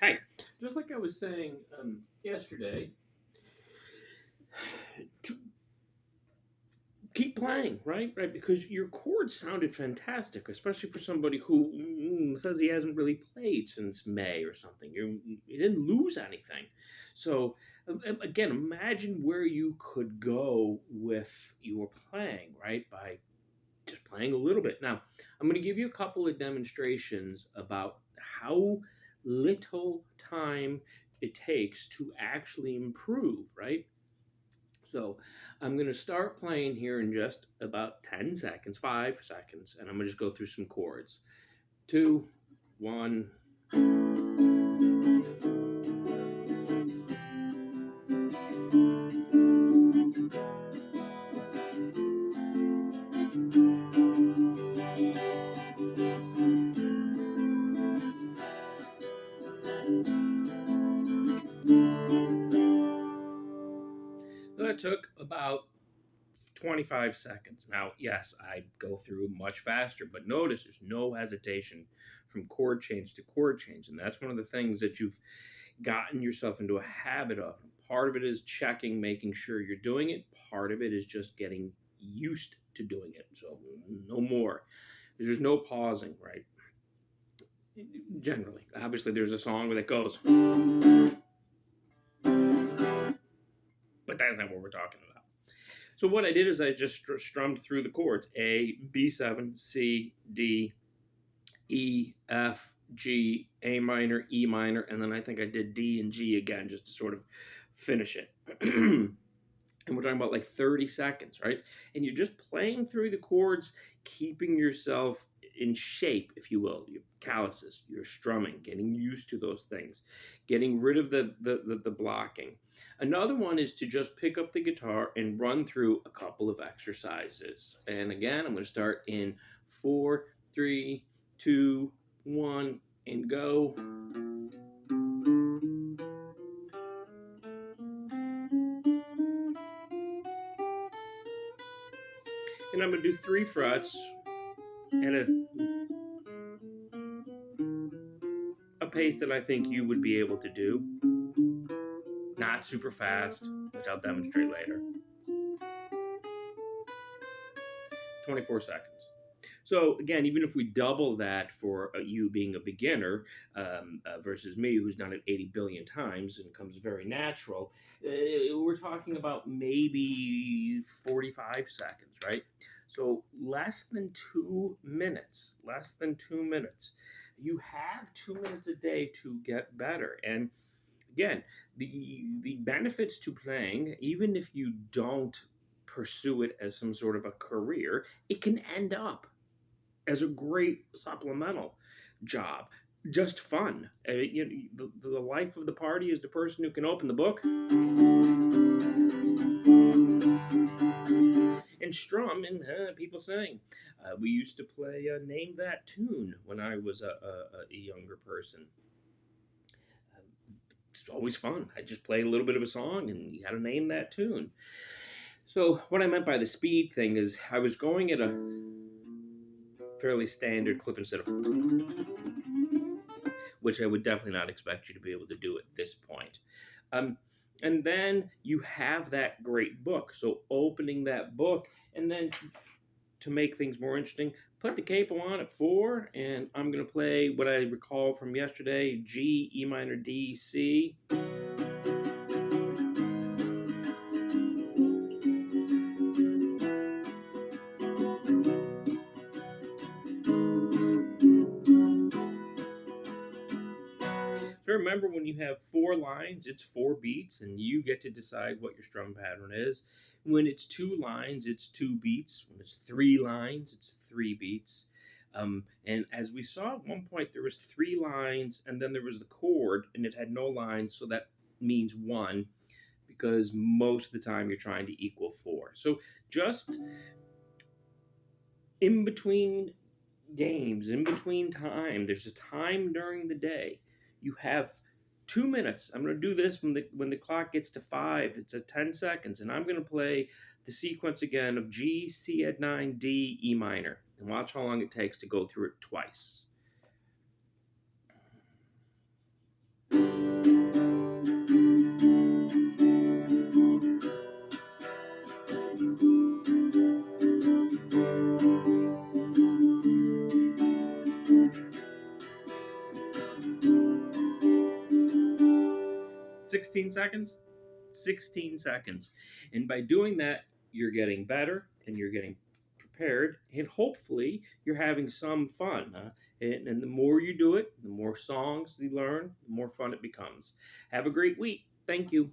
Hi. Just like I was saying yesterday, to keep playing, right? Right, because your chords sounded fantastic, especially for somebody who says he hasn't really played since May or something. You didn't lose anything. So, again, imagine where you could go with your playing, right? By just playing a little bit. Now, I'm going to give you a couple of demonstrations about how little time it takes to actually improve, right? So I'm going to start playing here in just about 10 seconds, 5 seconds, and I'm going to just go through some chords. Two, one. That took about 25 seconds. Now, yes, I go through much faster, but notice there's no hesitation from chord change to chord change. And that's one of the things that you've gotten yourself into a habit of. Part of it is checking, making sure you're doing it. Part of it is just getting used to doing it. So, no more. There's no pausing, right? Generally. Obviously, there's a song where it goes, but that's not what we're talking about. So what I did is I just strummed through the chords: A, B7, C, D, E, F, G, A minor, E minor, and then I think I did D and G again just to sort of finish it. And we're talking about like 30 seconds, right? And you're just playing through the chords, keeping yourself in shape, if you will, your calluses, your strumming, getting used to those things, getting rid of the blocking. Another one is to just pick up the guitar and run through a couple of exercises. And again, I'm going to start in 4, 3, 2, 1, and go. And I'm going to do 3 frets and a pace that I think you would be able to do. Not super fast, which I'll demonstrate later. 24 seconds. So again, even if we double that for you being a beginner versus me, who's done it 80 billion times and comes very natural, we're talking about maybe 45 seconds, right? So less than 2 minutes. Less than 2 minutes. You have 2 minutes a day to get better, and again, the benefits to playing, even if you don't pursue it as some sort of a career, it can end up as a great supplemental job. Just fun. The life of the party is the person who can open the book and strum and people sing. We used to play Name That Tune when I was a younger person. It's always fun. I just play a little bit of a song and you got to name that tune. So what I meant by the speed thing is I was going at a fairly standard clip instead of, which I would definitely not expect you to be able to do at this point. And then you have that great book. So opening that book, and then to make things more interesting, put the capo on at 4, and I'm going to play what I recall from yesterday: G, E minor, D, C. So remember, when you have 4 lines, it's 4 beats, and you get to decide what your strum pattern is. When it's 2 lines, it's 2 beats. When it's 3 lines, it's 3 beats. And as we saw at one point, there was 3 lines, and then there was the chord, and it had no lines, so that means 1, because most of the time you're trying to equal 4. So just in between games, in between time, there's a time during the day. You have 2 minutes. I'm going to do this when the clock gets to 5. It's at 10 seconds, and I'm going to play the sequence again of G, C at 9, D, E minor, and watch how long it takes to go through it twice. 16 seconds? 16 seconds. And by doing that, you're getting better and you're getting prepared, and hopefully you're having some fun. And the more you do it, the more songs you learn, the more fun it becomes. Have a great week. Thank you.